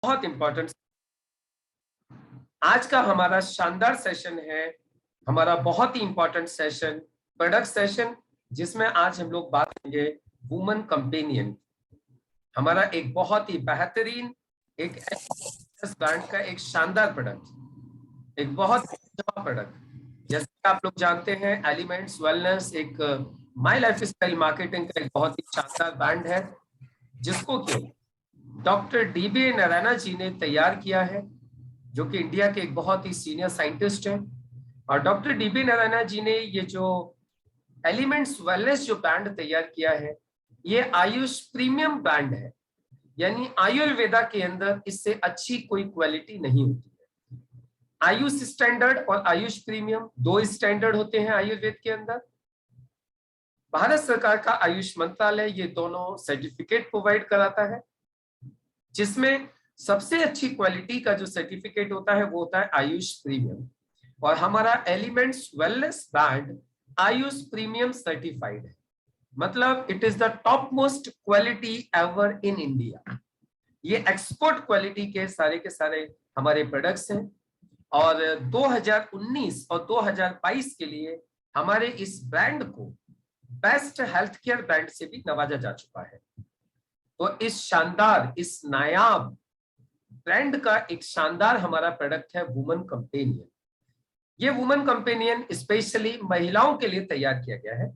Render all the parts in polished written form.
बहुत इंपॉर्टेंट आज का हमारा शानदार सेशन है, हमारा बहुत ही इंपॉर्टेंट सेशन, प्रोडक्ट सेशन, जिसमें आज हम लोग बात करेंगे वुमन कंपेनियन। हमारा एक बहुत ही बेहतरीन एक ब्रांड का एक शानदार प्रोडक्ट, एक बहुत अच्छा प्रोडक्ट। जैसे आप लोग जानते हैं, एलिमेंट्स वेलनेस एक माई लाइफ स्टाइल मार्केटिंग का एक बहुत ही शानदार ब्रांड है, जिसको कि डॉक्टर डीबी नारायण जी ने तैयार किया है, जो कि इंडिया के एक बहुत ही सीनियर साइंटिस्ट हैं। और डॉक्टर डीबी नारायण जी ने ये जो एलिमेंट्स वेलनेस जो ब्रांड तैयार किया है, ये आयुष प्रीमियम ब्रांड है। यानी आयुर्वेदा के अंदर इससे अच्छी कोई क्वालिटी नहीं होती है। आयुष स्टैंडर्ड और आयुष प्रीमियम दो स्टैंडर्ड होते हैं आयुर्वेद के अंदर। भारत सरकार का आयुष मंत्रालय ये दोनों सर्टिफिकेट प्रोवाइड कराता है, जिसमें सबसे अच्छी क्वालिटी का जो सर्टिफिकेट होता है वो होता है आयुष प्रीमियम। और हमारा elements wellness brand Ayush premium certified है, मतलब it is the top most quality ever in India. ये एक्सपोर्ट क्वालिटी के सारे हमारे प्रोडक्ट्स हैं। और 2019 और 2022 के लिए हमारे इस ब्रांड को बेस्ट हेल्थ केयर ब्रांड से भी नवाजा जा चुका है। तो इस शानदार, इस नायाब ब्रांड का एक शानदार हमारा प्रोडक्ट है वुमन कंपेनियन। ये वुमन कंपेनियन स्पेशली महिलाओं के लिए तैयार किया गया है।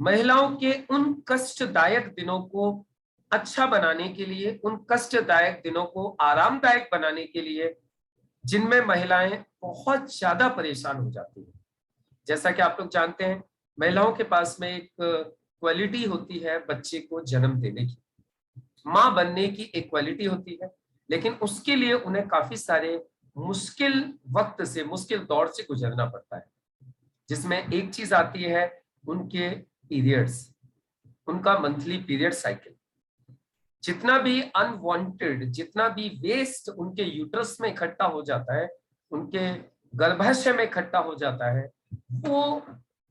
महिलाओं के उन कष्टदायक दिनों को अच्छा बनाने के लिए, उन कष्टदायक दिनों को आरामदायक बनाने के लिए, जिनमें महिलाएं बहुत ज्यादा परेशान हो जाती हैं। जैसा कि आप लोग जानते हैं, महिलाओं के पास में एक क्वालिटी होती है बच्चे को जन्म देने की, मां बनने की एक क्वालिटी होती है, लेकिन उसके लिए उन्हें काफी सारे मुश्किल वक्त से, मुश्किल दौर से गुजरना पड़ता है, जिसमें एक चीज आती है उनके पीरियड्स, उनका मंथली पीरियड साइकिल। जितना भी अनवांटेड, जितना भी वेस्ट उनके यूट्रस में इकट्ठा हो जाता है, उनके गर्भाशय में इकट्ठा हो जाता है, वो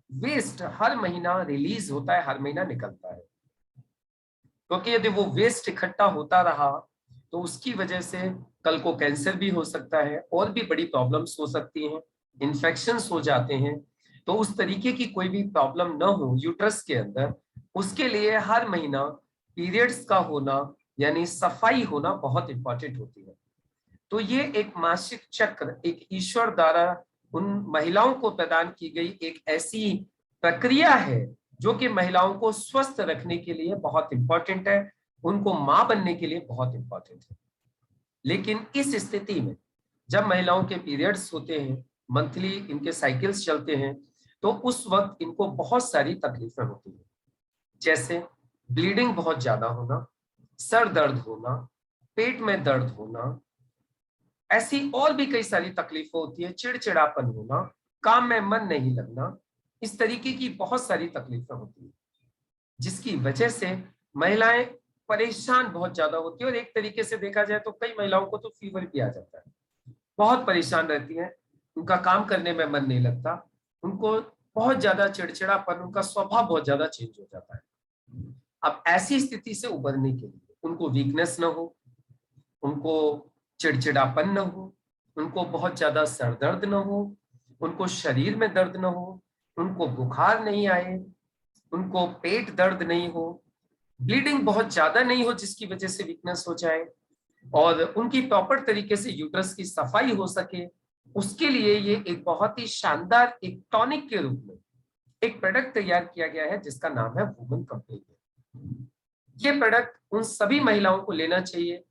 वेस्ट हर महीना रिलीज होता है, हर महीना निकलता है। क्योंकि यदि वो वेस्ट इकट्ठा होता रहा तो उसकी वजह से कल को कैंसर भी हो सकता है, और भी बड़ी प्रॉब्लम्स हो सकती हैं, इन्फेक्शंस हो जाते हैं। तो उस तरीके की कोई भी प्रॉब्लम न हो यूट्रस के अंदर, उसके लिए हर महीना पीरियड्स का होना यानी सफाई होना बहुत इंपॉर्टेंट होती है। तो ये एक मासिक चक्र, एक ईश्वर द्वारा उन महिलाओं को प्रदान की गई एक ऐसी प्रक्रिया है जो कि महिलाओं को स्वस्थ रखने के लिए बहुत इंपॉर्टेंट है, उनको मां बनने के लिए बहुत इंपॉर्टेंट है। लेकिन इस स्थिति में जब महिलाओं के पीरियड्स होते हैं, मंथली इनके साइकिल्स चलते हैं, तो उस वक्त इनको बहुत सारी तकलीफें होती हैं, जैसे ब्लीडिंग बहुत ज्यादा होना, सर दर्द होना, पेट में दर्द होना, ऐसी और भी कई सारी तकलीफें होती है, चिड़चिड़ापन होना, काम में मन नहीं लगना, इस तरीके की बहुत सारी तकलीफें होती है, जिसकी वजह से महिलाएं परेशान बहुत ज्यादा होती है। और एक तरीके से देखा जाए तो कई महिलाओं को तो फीवर भी आ जाता है, बहुत परेशान रहती हैं, उनका काम करने में मन नहीं लगता, उनको बहुत ज्यादा चिड़चिड़ापन, उनका स्वभाव बहुत ज्यादा चेंज हो जाता है। अब ऐसी स्थिति से उबरने के लिए उनको वीकनेस न हो, उनको चिड़चिड़ापन न हो, उनको बहुत ज्यादा सर दर्द न हो, उनको शरीर में दर्द न हो, उनको बुखार नहीं आए, उनको पेट दर्द नहीं हो, ब्लीडिंग बहुत ज्यादा नहीं हो जिसकी वजह से वीकनेस हो जाए, और उनकी प्रॉपर तरीके से यूट्रस की सफाई हो सके, उसके लिए ये एक बहुत ही शानदार एक टॉनिक के रूप में एक प्रोडक्ट तैयार किया गया है, जिसका नाम है वुमन कंपेनियन। ये प्रोडक्ट उन सभी महिलाओं को लेना चाहिए,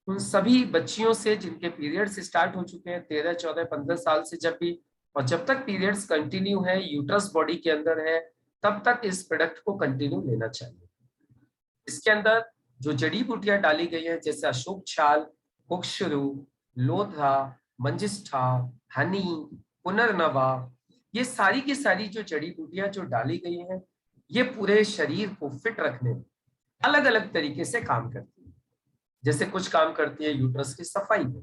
उन सभी बच्चियों से जिनके पीरियड्स स्टार्ट हो चुके हैं 13, 14, 15 साल से, जब भी और जब तक पीरियड्स कंटिन्यू है, यूट्रस बॉडी के अंदर है, तब तक इस प्रोडक्ट को कंटिन्यू लेना चाहिए। इसके अंदर जो जड़ी बूटियां डाली गई हैं, जैसे अशोक छाल, कुक्षरू, लोधा, मंजिष्ठा, हनी, पुनर्नवा, ये सारी की सारी जो जड़ी बूटियां जो डाली गई हैं, ये पूरे शरीर को फिट रखने में अलग अलग तरीके से काम करती है। जैसे कुछ काम करती है यूट्रस की सफाई में,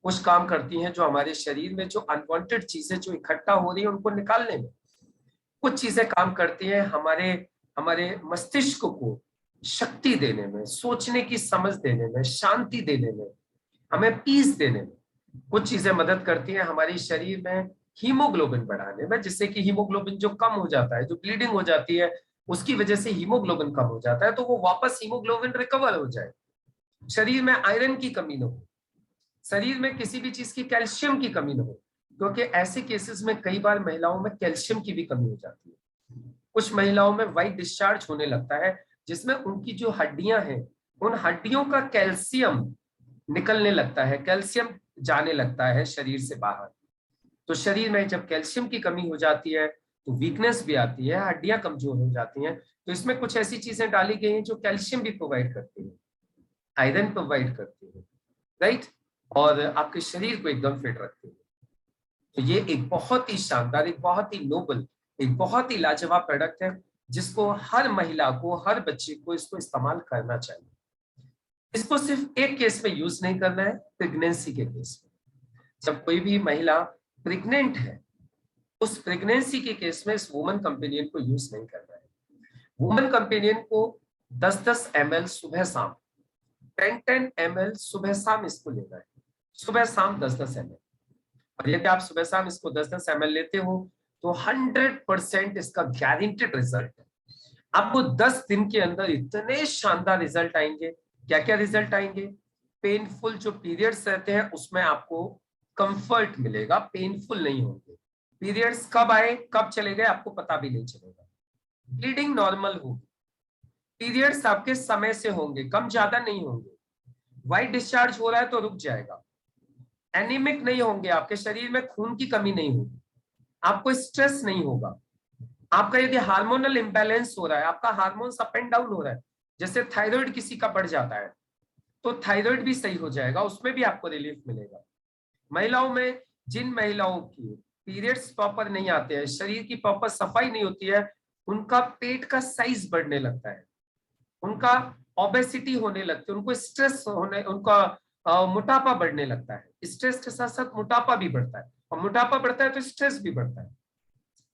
कुछ काम करती हैं जो हमारे शरीर में जो अनवांटेड चीजें जो इकट्ठा हो रही है उनको निकालने में, कुछ चीजें काम करती हैं हमारे हमारे मस्तिष्क को शक्ति देने में, सोचने की समझ देने में, शांति देने में, हमें पीस देने में कुछ चीजें मदद करती हैं, हमारी शरीर में हीमोग्लोबिन बढ़ाने में, जिससे कि हीमोग्लोबिन जो कम हो जाता है, जो ब्लीडिंग हो जाती है उसकी वजह से हीमोग्लोबिन कम हो जाता है, तो वो वापस हीमोग्लोबिन रिकवर हो जाए, शरीर में आयरन की कमी न हो, शरीर में किसी भी चीज की कैल्शियम की कमी न हो, क्योंकि ऐसे केसेस में कई बार महिलाओं में कैल्शियम की भी कमी हो जाती है। कुछ महिलाओं में व्हाइट डिस्चार्ज होने लगता है, जिसमें उनकी जो हड्डियां हैं उन हड्डियों का कैल्शियम निकलने लगता है, कैल्शियम जाने लगता है शरीर से बाहर। तो शरीर में जब कैल्शियम की कमी हो जाती है तो वीकनेस भी आती है, हड्डियां कमजोर हो जाती हैं। तो इसमें कुछ ऐसी चीजें डाली गई हैं जो कैल्शियम भी प्रोवाइड करती है, आयरन प्रोवाइड करती है, राइट, और आपके शरीर को एकदम फिट रखती है। तो ये एक बहुत ही शानदार, एक बहुत ही नोबल, एक बहुत ही लाजवाब प्रोडक्ट है, जिसको हर महिला को, हर बच्चे को इसको इस्तेमाल करना चाहिए। इसको सिर्फ एक केस में यूज नहीं करना है, प्रेगनेंसी के केस में। जब कोई भी महिला प्रेग्नेंट है, उस प्रेगनेंसी के केस में इस वुमन कंपेनियन को यूज नहीं करना है। वुमन कंपेनियन को 10-10 ml सुबह शाम, 10-10 ml सुबह शाम इसको लेना है, सुबह शाम 10-10 ml। और यदि आप सुबह शाम इसको 10-10 ml लेते हो तो 100% इसका गारंटेड रिजल्ट है। आपको 10 दिन के अंदर इतने शानदार रिजल्ट आएंगे। क्या क्या रिजल्ट आएंगे? पेनफुल जो पीरियड्स रहते हैं उसमें आपको कंफर्ट मिलेगा, पेनफुल नहीं होंगे। पीरियड्स कब आए कब चले गए आपको पता भी नहीं चलेगा। ब्लीडिंग नॉर्मल होगी, पीरियड्स आपके समय से होंगे, कम ज्यादा नहीं होंगे। व्हाइट डिस्चार्ज हो रहा है तो रुक जाएगा। एनीमिक नहीं होंगे, आपके शरीर में खून की कमी नहीं होगी, आपको स्ट्रेस नहीं होगा। आपका यदि हार्मोनल इंबैलेंस हो रहा है, आपका हार्मोन्स अप एंड डाउन हो रहा है, जैसे थायराइड किसी का बढ़ जाता है तो थायराइड भी सही हो जाएगा, उसमें भी आपको रिलीफ मिलेगा। महिलाओं में, जिन महिलाओं की पीरियड्स प्रॉपर नहीं आते हैं, शरीर की प्रॉपर सफाई नहीं होती है, उनका पेट का साइज बढ़ने लगता है, उनका ओबेसिटी होने लगती है, उनको स्ट्रेस होने, उनका मोटापा बढ़ने लगता है। स्ट्रेस के साथ साथ मोटापा भी बढ़ता है, और मोटापा बढ़ता है तो स्ट्रेस भी बढ़ता है।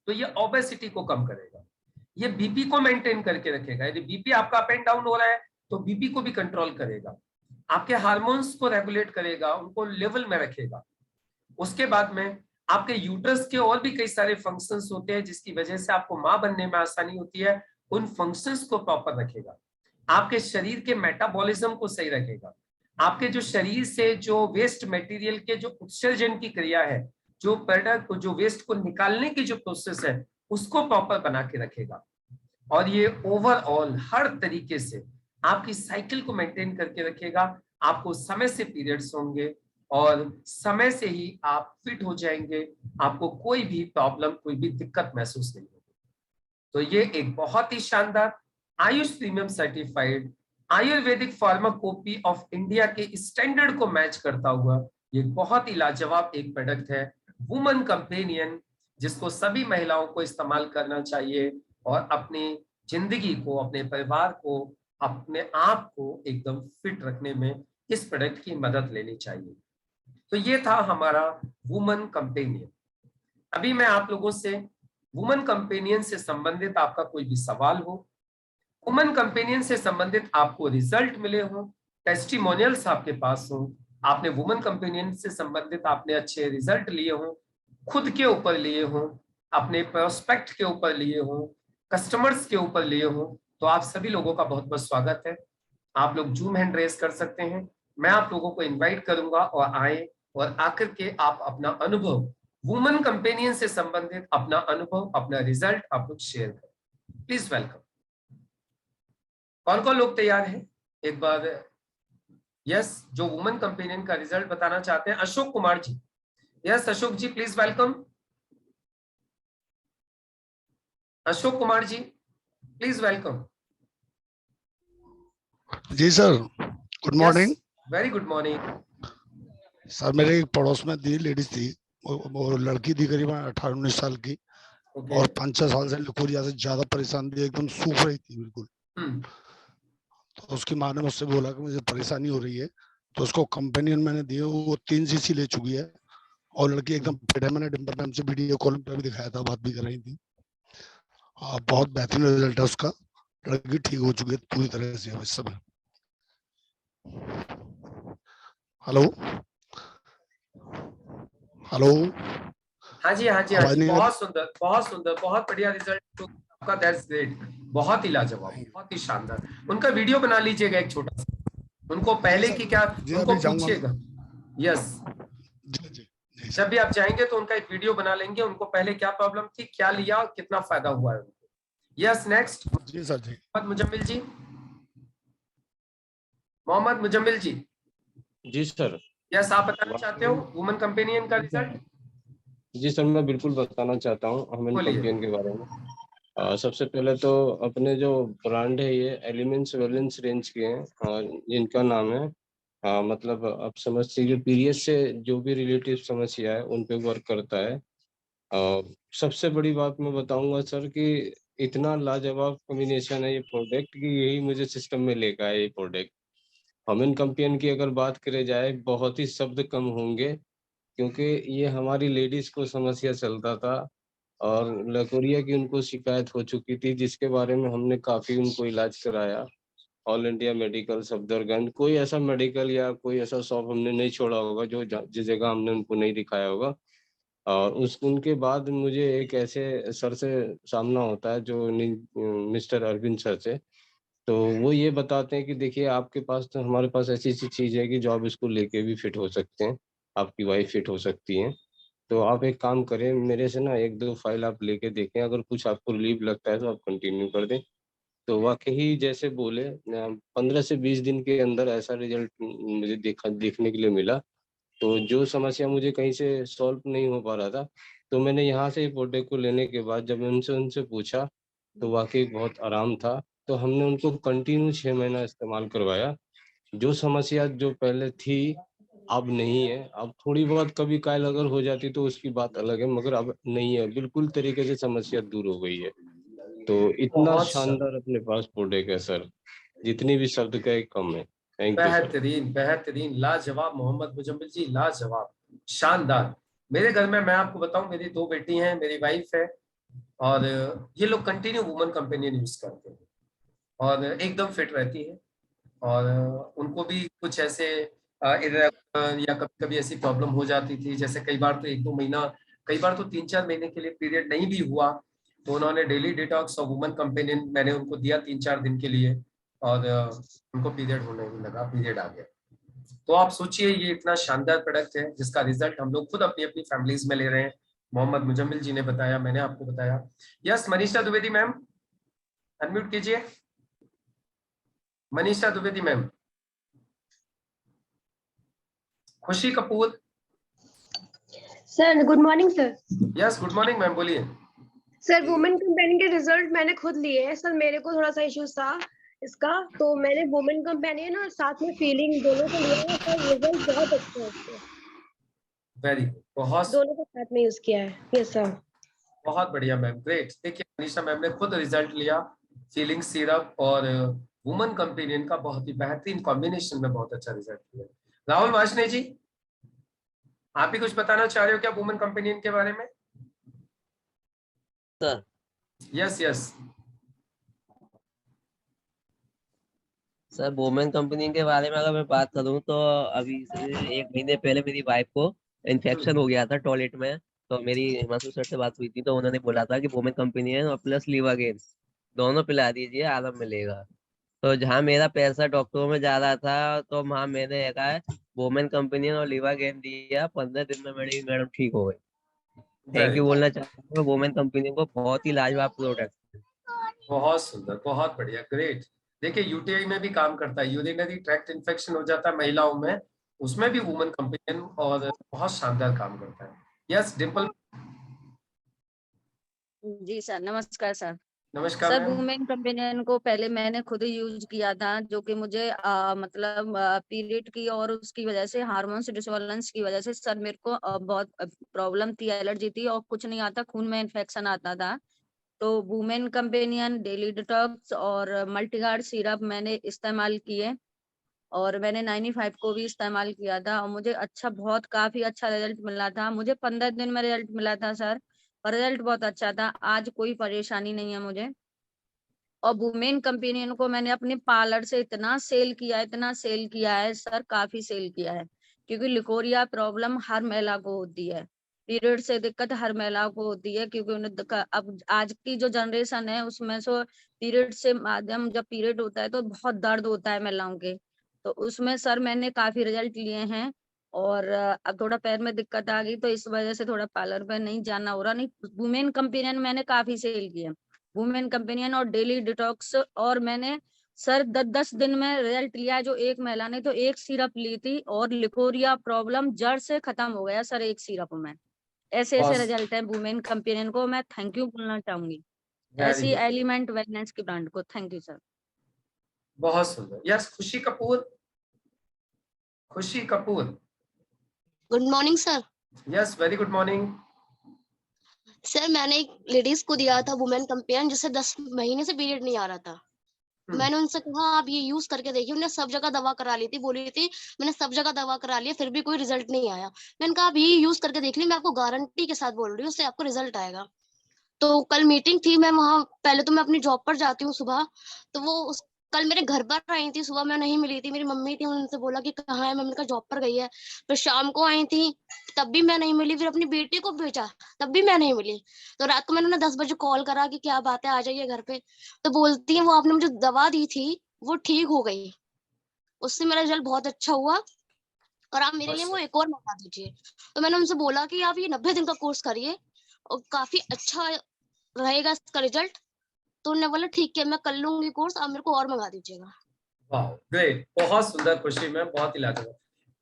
तो ये ओबेसिटी को कम करेगा, ये बीपी को मेंटेन करके रखेगा। यदि बीपी आपका अप एंड डाउन हो रहा है तो बीपी को भी कंट्रोल करेगा, आपके हार्मोन्स को रेगुलेट करेगा, उनको लेवल में रखेगा। उसके बाद में आपके यूट्रस के और भी कई सारे फंक्शंस होते हैं जिसकी वजह से आपको मां बनने में आसानी होती है, उन फंक्शंस को प्रॉपर रखेगा, आपके शरीर के मेटाबॉलिज्म को सही रखेगा, आपके जो शरीर से जो वेस्ट मटेरियल के जो उत्सर्जन की क्रिया है, जो प्रोडक्ट, जो वेस्ट को निकालने की जो प्रोसेस है, उसको प्रॉपर बना के रखेगा। और ये ओवरऑल हर तरीके से आपकी साइकिल को मेंटेन करके रखेगा। आपको समय से पीरियड्स होंगे और समय से ही आप फिट हो जाएंगे, आपको कोई भी प्रॉब्लम, कोई भी दिक्कत महसूस नहीं होगी। तो ये एक बहुत ही शानदार आयुष प्रीमियम सर्टिफाइड आयुर्वेदिक फार्माकोपी ऑफ इंडिया के स्टैंडर्ड को मैच करता हुआ ये बहुत ही लाजवाब एक प्रोडक्ट है, वुमन कंपेनियन, जिसको सभी महिलाओं को इस्तेमाल करना चाहिए और अपनी जिंदगी को, अपने परिवार को, अपने आप को एकदम फिट रखने में इस प्रोडक्ट की मदद लेनी चाहिए। तो ये था हमारा वुमन कंपेनियन। अभी मैं आप लोगों से वुमन कंपेनियन से संबंधित आपका कोई भी सवाल हो, वुमन कंपेनियन से संबंधित आपको रिजल्ट मिले हो, टेस्टिमोनियल्स आपके पास हो, आपने वुमन कंपेनियन से संबंधित आपने अच्छे रिजल्ट लिए हो, खुद के ऊपर लिए हो, अपने प्रोस्पेक्ट के ऊपर लिए हो, कस्टमर्स के ऊपर लिए हो, तो आप सभी लोगों का बहुत बहुत स्वागत है। आप लोग जूम हैंड रेस कर सकते हैं, मैं आप लोगों को इनवाइट करूंगा और आए और आकर के आप अपना अनुभव, वुमन कंपेनियन से संबंधित अपना अनुभव, अपना रिजल्ट आप लोग शेयर करें। Please welcome. कौन कौन लोग तैयार हैं? एक बार यस, जो वुमन कंपेनियन का रिजल्ट बताना चाहते हैं, Ashok Kumar ji. Yes Ashok ji, please welcome. Ashok Kumar ji, please welcome. जी sir, good morning. Very good morning sir, मेरे एक पड़ोस में थी, लेडीज थी, वो लड़की थी करीबन 18-19 साल की, और 5-6 साल से लिकोरिया से ज्यादा परेशान थी, एकदम सूख रही थी बिल्कुल। तो उसकी माँ ने मुझसे बोला कि मुझे परेशानी हो रही है, तो उसको कंपेनियन मैंने दिए, वो 3 सीसी ले चुकी है और लड़की एकदम फिट है। मैंने डिम्पल मैम से वीडियो कॉल पे भी दिखाया था, बात भी कर रही थी। बहुत बेहतरीन रिजल्ट है उसका, लड़की ठीक हो चुकी है पूरी तरह से इस समय। हेलो हेलो, हाँ जी, हाँ जी, हाँ आवाज जी, नहीं आ बहुत सुंदर, बहुत सुंदर, बहुत बढ़िया रिजल्ट आपका, दैट्स ग्रेट, बहुत ही लाजवाब, रही? बहुत ही शानदार। उनका वीडियो बना लीजिएगा एक छोटा सा, उनको जी पहले सर, की क्या, जी उनको अभी जाऊंगा मैं। पूछिएगा। यस, जी जी जी जब सर। भी आप जाएंगे तो उनका एक वीडियो बना लेंगे, उनको पहले क्या प्रॉब्लम थी, क्या लिया और कितना फायदा हुआ है उनको। यस, नेक्स्ट, जी सर जी। मोहम्मद मुजम्मिल जी, मोहम्मद मुजम्मिल जी। जी सर। यस, आप बताना चाहते हो वाकई वुमन कंपेनियन का जी सर, रिजल्ट? जी सर, मैं बिल्कुल बताना चाहता हूँ ह्यूमन बोलिए। कंपेनियन के बारे में। सबसे पहले तो अपने जो ब्रांड है ये एलिमेंट्स वैलेंस रेंज के हैं, जिनका नाम है मतलब आप समझ लीजिए पीरियड से जो भी रिलेटिव समस्या है उन पे वर्क करता है। सबसे बड़ी बात मैं बताऊंगा सर कि इतना लाजवाब कॉम्बिनेशन है ये प्रोडक्ट कि यही मुझे सिस्टम में लेकर आया ये प्रोडक्ट। ह्यूमन कंपेनियन की अगर बात करे जाए बहुत ही शब्द कम होंगे, क्योंकि ये हमारी लेडीज को समस्या चलता था और लकोरिया की उनको शिकायत हो चुकी थी, जिसके बारे में हमने काफ़ी उनको इलाज कराया। ऑल इंडिया मेडिकल सफदरगंज, कोई ऐसा मेडिकल या कोई ऐसा शॉप हमने नहीं छोड़ा होगा जो जिस जगह हमने उनको नहीं दिखाया होगा। और उस उनके बाद मुझे एक ऐसे सर से सामना होता है जो मिस्टर अरविंद सर से। तो वो ये बताते हैं कि देखिए आपके पास तो हमारे पास ऐसी ऐसी चीज़ है कि जो आप इसको लेके भी फिट हो सकते हैं, आपकी वाइफ फिट हो सकती हैं। तो आप एक काम करें, मेरे से ना 1-2 फाइल आप लेके देखें, अगर कुछ आपको रिलीफ लगता है तो आप कंटिन्यू कर दें। तो वाक़ई जैसे बोले 15 से 20 दिन के अंदर ऐसा रिज़ल्ट मुझे देखने के लिए मिला। तो जो समस्या मुझे कहीं से सॉल्व नहीं हो पा रहा था, तो मैंने यहाँ से प्रोडक्ट को लेने के बाद जब उनसे उनसे पूछा, तो वाक़ई बहुत आराम था। तो हमने उनको कंटिन्यू 6 महीना इस्तेमाल करवाया। जो समस्या जो पहले थी, अब नहीं है। अब थोड़ी बहुत कभी कायल अगर हो जाती तो उसकी बात अलग है, मगर अब नहीं है, बिल्कुल तरीके से समस्या दूर हो गई है। तो इतना बहुत शानदार शानदार, अपने पास प्रोडक्ट है सर, जितनी भी शब्द कहे कम है। Thank you sir. बेहतरीन, बेहतरीन, लाजवाब मोहम्मद मुजम्मिल जी, लाजवाब, शानदार। मेरे घर में, मैं आपको बताऊं, मेरी 2 बेटी हैं, मेरी वाइफ है, और ये लोग कंटिन्यू वुमन कंपेनियन यूज करते हैं और एकदम फिट रहती है। और उनको भी कुछ ऐसे irregular या कभी कभी ऐसी प्रॉब्लम हो जाती थी, जैसे कई बार तो 1-2 महीना, कई बार तो 3-4 महीने के लिए पीरियड नहीं भी हुआ, तो उन्होंने डेली डिटॉक्स और वुमन कंपेनियन मैंने उनको दिया 3-4 दिन के लिए, और उनको पीरियड होने लगा, पीरियड आ गया। तो आप सोचिए, ये इतना शानदार प्रोडक्ट है जिसका रिजल्ट हम लोग खुद अपनी अपनी फैमिलीज में ले रहे हैं। मोहम्मद मुजम्मिल जी ने बताया, मैंने आपको बताया। Yes, Manisha Dwivedi ma'am, unmute कीजिए, मनीषा द्विवेदी मैम। खुशी Kapoor. Sir good morning sir. Yes, good morning ma'am, बोलिए। सर वुमेन कंपेनियन के रिजल्ट मैंने खुद लिए हैं सर, मेरे को थोड़ा सा इश्यूज था इसका, तो मैंने वुमेन कंपेनियन और साथ में फीलिंग दोनों को लिया है सर, रिजल्ट बहुत अच्छा है इसका, वेरी गुड, बहुत दोनों को साथ में यूज किया है। Yes sir. बहुत बढ़िया मैम, ग्रेट। देखिए मनीषा मैम ने खुद रिजल्ट लिया, फीलिंग सिरप और वुमन कंपेनियन का बहुत ही बेहतरीन कॉम्बिनेशन में बहुत अच्छा रिजल्ट लिया। राहुल वाशने जी, आप भी कुछ बताना चाह रहे हो क्या वुमन कंपेनियन के बारे में? Sir yes yes. Sir women company के बारे में अगर मैं बात करूं तो अभी से 1 महीने पहले मेरी वाइफ को इन्फेक्शन हो गया था टॉयलेट में। तो मेरी हिमांशु सर से बात हुई थी, तो उन्होंने बोला था कि वुमेन कंपनी है और प्लस लीवागेन दोनों पिला दीजिए, आराम मिलेगा। तो जहाँ मेरा पैसा डॉक्टरों में जा रहा था, तो वहाँ मैंने कहा वुमेन कंपनी और लीवागेन दिया, 15 दिन में मेरी मैडम ठीक हो गई। थैंक वेरी यू गुड, बोलना चाहता हूँ वुमेन कंपनी को, बहुत ही लाजवाब प्रोडक्ट। बहुत सुंदर, बहुत बढ़िया, ग्रेट। देखिए यूटीआई में भी काम करता है, यूरिनरी ट्रैक्ट इन्फेक्शन हो जाता है महिलाओं में, उसमें भी वुमन कंपेनियन और बहुत शानदार काम करता है। यस डिम्पल। जी सर, नमस्कार सर। नमस्कार सर मैम। वुमेन कंपेनियन को पहले मैंने खुद ही यूज किया था, जो कि मुझे मतलब पीरियड की और उसकी वजह से हार्मोन्स डिसबैलेंस की वजह से सर मेरे को बहुत प्रॉब्लम थी, एलर्जी थी और कुछ नहीं आता, खून में इन्फेक्शन आता था। तो वुमेन कंपेनियन, डेली डिटॉक्स और मल्टीगार्ड सिरप मैंने इस्तेमाल किए और मैंने 95 को भी इस्तेमाल किया था और मुझे अच्छा, बहुत काफी अच्छा रिजल्ट मिला था। मुझे 15 दिन में रिजल्ट मिला था सर, और रिजल्ट बहुत अच्छा था। आज कोई परेशानी नहीं है मुझे। और वुमेन कंपेनियन को मैंने अपने पार्लर से इतना सेल किया है, इतना सेल किया है सर, काफी सेल किया है। क्योंकि लिकोरिया प्रॉब्लम हर महिला को होती है, पीरियड से दिक्कत हर महिला को होती है, क्योंकि उन्हें अब आज की जो जनरेशन है उसमें से पीरियड से माध्यम, जब पीरियड होता है तो बहुत दर्द होता है महिलाओं के, तो उसमें सर मैंने काफी रिजल्ट लिए हैं। और अब थोड़ा पैर में दिक्कत आ गई तो इस वजह से थोड़ा पार्लर पे नहीं जाना हो रहा, नहीं वुमेन कंपेनियन मैंने काफी सेल किए, वुमेन कंपेनियन और डेली डिटॉक्स, और मैंने सर 10-10 दिन में रिजल्ट लिया। जो एक महिला ने तो एक सिरप ली थी और लिकोरिया प्रॉब्लम जड़ से खत्म हो गया सर एक सिरप में। ऐसे ऐसे रिजल्ट है वुमेन कंपेनियन को, मैं थैंक यू बोलना चाहूंगी ऐसी एलिमेंट वेलनेस की ब्रांड को। Thank you sir. बहुत सुंदर। यस, खुशी कपूर। खुशी Kapoor. Good morning sir. Yes, very good morning. Sir मैंने एक लेडीज को दिया था वुमेन कंपेनियन, जिसे 10 महीने से पीरियड नहीं आ रहा था। मैंने उनसे कहा आप ये यूज करके देखिए, उन्होंने सब जगह दवा करा ली थी, बोली थी मैंने सब जगह दवा करा लिया फिर भी कोई रिजल्ट नहीं आया। मैंने कहा आप ये यूज करके देख ली, मैं आपको गारंटी के साथ बोल रही हूँ उससे आपको रिजल्ट आएगा। तो कल मीटिंग थी, मैं वहां, पहले तो मैं अपनी जॉब पर जाती हूँ सुबह, तो वो कल मेरे घर पर आई थी सुबह, मैं नहीं मिली थी, मेरी मम्मी थी, उनसे बोला कि कहाँ है, मम्मी का जॉब पर गई है। फिर शाम को आई थी तब भी मैं नहीं मिली, फिर अपनी बेटी को भेजा तब भी मैं नहीं मिली। तो रात को मैंने उन्हें 10 बजे कॉल करा कि क्या बात है आ जाइए घर पे, तो बोलती है वो आपने मुझे दवा दी थी वो ठीक हो गई, उससे मेरा रिजल्ट बहुत अच्छा हुआ और आप मेरे लिए वो एक और मंगा दीजिए। तो मैंने उनसे बोला कि आप ये 90 दिन का कोर्स करिए और काफी अच्छा रहेगा इसका रिजल्ट। तो उन्होंने बोला ठीक है मैं कर लूंगी कोर्स, आप मेरे को और मंगा दीजिएगा। वाह, ग्रेट, बहुत सुंदर खुशी में, बहुत ही लाजवाब।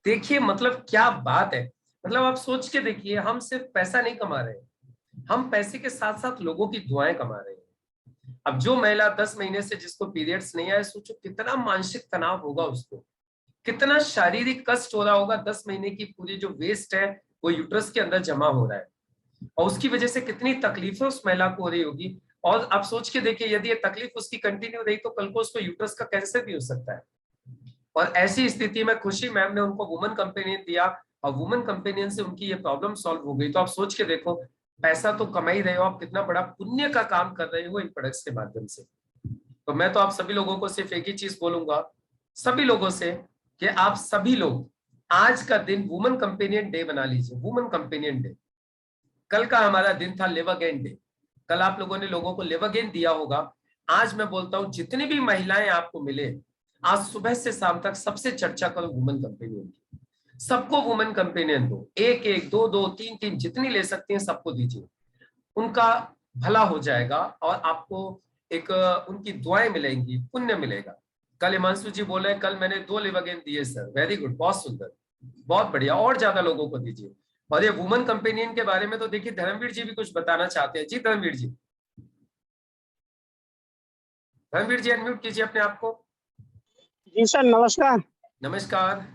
देखिए मतलब क्या बात है, मतलब आप सोच के देखिए, हम सिर्फ पैसा नहीं कमा रहे हैं, हम पैसे के साथ साथ लोगों की दुआएं कमा रहे हैं। अब जो महिला 10 महीने से जिसको पीरियड्स नहीं आए, सोचो कितना मानसिक तनाव होगा उसको, कितना शारीरिक कष्ट हो रहा होगा। 10 महीने की पूरी जो वेस्ट है वो यूट्रस के अंदर जमा हो रहा है और उसकी वजह से कितनी तकलीफें उस महिला को हो रही होगी। और आप सोच के देखिए, यदि ये तकलीफ उसकी कंटिन्यू रही तो कल को उसको यूट्रस का कैंसर भी हो सकता है। और ऐसी स्थिति में खुशी मैम ने उनको वुमन कंपेनियन दिया और वुमन कंपेनियन से उनकी ये प्रॉब्लम सॉल्व हो गई। तो आप सोच के देखो, पैसा तो कमा ही रहे हो आप, कितना बड़ा पुण्य का काम कर रहे हो इन प्रोडक्ट्स के माध्यम से। तो मैं तो आप सभी लोगों को सिर्फ एक ही चीज बोलूंगा, सभी लोगों से, कि आप सभी लोग आज का दिन वुमन कंपेनियन डे बना लीजिए। वुमन कंपेनियन डे, कल का हमारा दिन था लिव अगेन डे, कल आप लोगों ने लोगों को लिव अगेन दिया होगा। आज मैं बोलता हूं जितनी भी महिलाएं आपको मिले, आज सुबह से शाम तक सबसे चर्चा करो वुमन कंपेनियन की, सबको वुमन कंपेनियन दो, एक एक, दो दो, तीन तीन, जितनी ले सकती हैं सबको दीजिए, उनका भला हो जाएगा और आपको एक उनकी दुआएं मिलेंगी, पुण्य मिलेगा। कल हिमांशु जी बोले कल मैंने 2 लिव अगेन दिए सर, वेरी गुड, बहुत सुंदर, बहुत बढ़िया, और ज्यादा लोगों को दीजिए। और ये वुमन कंपेनियन के बारे में तो देखिए धर्मवीर जी भी कुछ बताना चाहते हैं। जी धर्मवीर जी, धर्मवीर जी अनम्यूट कीजिए अपने आप को। जी सर नमस्कार। नमस्कार।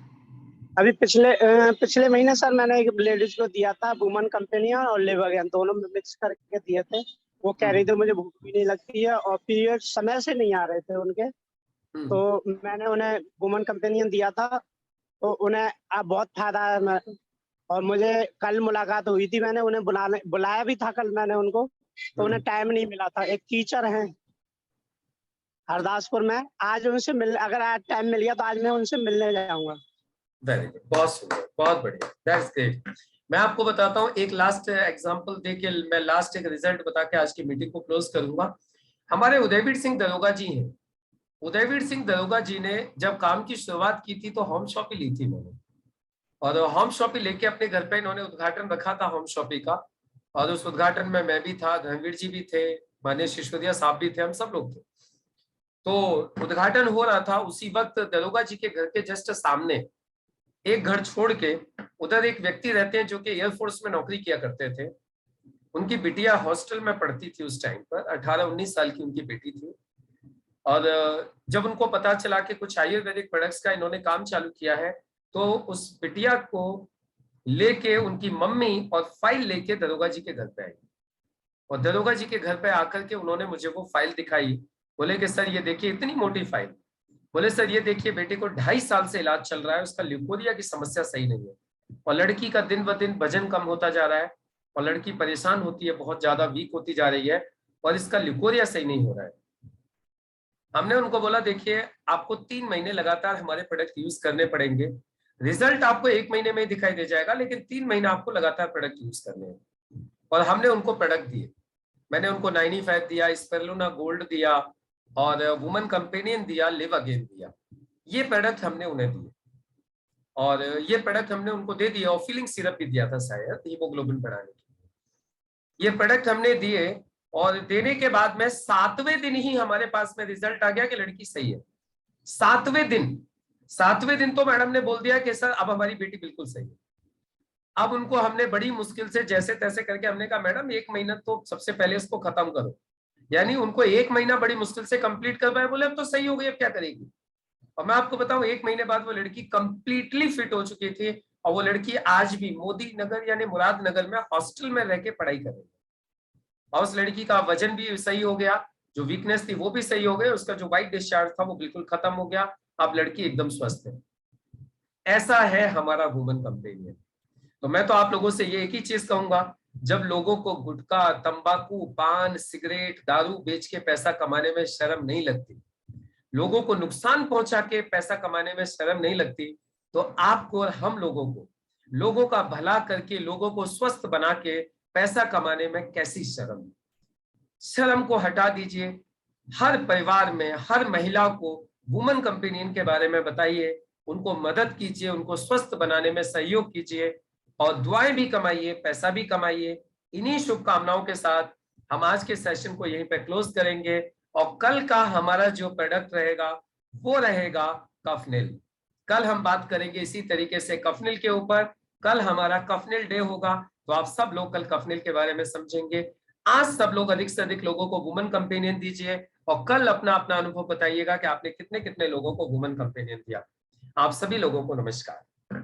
अभी पिछले महीने सर मैंने एक लेडीज को दिया था वुमन कंपेनियन और लिव अगेन, दोनों में मिक्स करके दिए थे। वो कह रही थी मुझे भूख भी नहीं लगती है और पीरियड समय से नहीं आ रहे थे उनके, तो मैंने उन्हें वुमन कंपेनियन दिया था तो उन्हें अब बहुत फायदा है। और मुझे कल मुलाकात हुई थी, मैंने उन्हें बुलाया भी था कल मैंने उनको, तो उन्हें टाइम नहीं मिला था। एक टीचर हैं हरदासपुर में, आज उनसे अगर आज टाइम मिल गया तो आज मैं उनसे मिलने जाऊंगा। वेरी गुड, बहुत सुंदर, बहुत बढ़िया, दैट्स ग्रेट। मैं आपको बताता हूँ एक लास्ट एग्जांपल देके, मैं लास्ट एक रिजल्ट बता के आज की मीटिंग को क्लोज करूंगा। हमारे उदयवीर सिंह दरोगा जी हैं, उदयवीर सिंह दरोगा जी ने जब काम की शुरुआत की थी तो होम शॉपी ली थी इन्होंने, और होम शॉपी लेके अपने घर पे इन्होंने उद्घाटन रखा था होम शॉपी का, और उस उद्घाटन में मैं भी था, धर्मवीर जी भी थे, माननीय सिसोदिया साहब भी थे, हम सब लोग थे। तो उद्घाटन हो रहा था, उसी वक्त दरोगा जी के घर के जस्ट सामने एक घर छोड़ के उधर एक व्यक्ति रहते हैं जो कि एयरफोर्स में नौकरी किया करते थे। उनकी बिटिया हॉस्टल में पढ़ती थी उस टाइम पर, 18-19 साल की उनकी बेटी थी। और जब उनको पता चला कि कुछ आयुर्वेदिक प्रोडक्ट्स का इन्होंने काम चालू किया है, तो उस बिटिया को लेके उनकी मम्मी और फाइल लेके दरोगा जी के घर पे आई, और दरोगा जी के घर पे आकर के उन्होंने मुझे वो फाइल दिखाई। बोले कि सर ये देखिए इतनी मोटी फाइल, बोले सर ये देखिए बेटे को 2.5 साल से इलाज चल रहा है, उसका ल्यूकोरिया की समस्या सही नहीं है, और लड़की का दिन ब दिन वजन कम होता जा रहा है और लड़की परेशान होती है, बहुत ज्यादा वीक होती जा रही है और इसका ल्यूकोरिया सही नहीं हो रहा है। हमने उनको बोला देखिए आपको 3 महीने लगातार हमारे प्रोडक्ट यूज करने पड़ेंगे, रिजल्ट आपको 1 महीने में दिखाई दे जाएगा, लेकिन 3 महीना आपको लगातार प्रोडक्ट यूज करने हैं। और हमने उनको प्रोडक्ट दिए, मैंने उनको 95 दिया, स्पेरुलिना गोल्ड दिया, और वुमन कंपेनियन दिया, लिव अगेन दिया। ये प्रोडक्ट हमने उन्हें दिए, और ये प्रोडक्ट हमने उनको दे दिया, और फीलिंग सिरप भी दिया था शायद हीमोग्लोबिन बढ़ाने के लिए। ये प्रोडक्ट हमने दिए, और देने के बाद में 7वें दिन ही हमारे पास में रिजल्ट आ गया कि लड़की सही है। 7वें दिन तो मैडम ने बोल दिया कि सर अब हमारी बेटी बिल्कुल सही है। अब उनको हमने बड़ी मुश्किल से जैसे तैसे करके हमने कहा मैडम 1 महीना तो सबसे पहले इसको खत्म करो, यानी उनको 1 महीना बड़ी मुश्किल से कंप्लीट करवाए। बोले अब तो सही हो गई, अब क्या करेगी। और मैं आपको बताऊं 1 महीने बाद वो लड़की कंप्लीटली फिट हो चुकी थी, और वो लड़की आज भी मोदी नगर यानी मुरादनगर में हॉस्टल में रह के पढ़ाई कर रही है। और उस लड़की का वजन भी सही हो गया, जो वीकनेस थी वो भी सही हो गई, उसका जो व्हाइट डिस्चार्ज था वो बिल्कुल खत्म हो गया। अब लड़की एकदम स्वस्थ है। ऐसा है हमारा वुमन कंपेनियन। तो मैं तो आप लोगों से ये एक ही चीज कहूंगा, जब लोगों को गुटखा, तंबाकू, पान, सिगरेट, दारू बेच के पैसा कमाने में शर्म नहीं लगती, लोगों को नुकसान पहुंचा के पैसा कमाने में शर्म नहीं लगती, तो आपको और हम लोगों को लोगों का भला करके, लोगों को स्वस्थ बना के पैसा कमाने में कैसी शर्म। शर्म को हटा दीजिए। हर परिवार में हर महिला को वुमन कंपेनियन के बारे में बताइए, उनको मदद कीजिए, उनको स्वस्थ बनाने में सहयोग कीजिए, और दुआएं भी कमाइए, पैसा भी कमाइए। इन्हीं शुभकामनाओं के साथ हम आज के सेशन को यहीं पे क्लोज करेंगे, और कल का हमारा जो प्रोडक्ट रहेगा वो रहेगा कफनिल। कल हम बात करेंगे इसी तरीके से कफनिल के ऊपर। कल हमारा कफनिल डे होगा, तो आप सब लोग कल कफनिल के बारे में समझेंगे। आज सब लोग अधिक से अधिक लोगों को वुमन कंपेनियन दीजिए, और कल अपना अपना अनुभव बताइएगा कि आपने कितने कितने लोगों को वुमन कंपेनियन दिया। आप सभी लोगों को नमस्कार।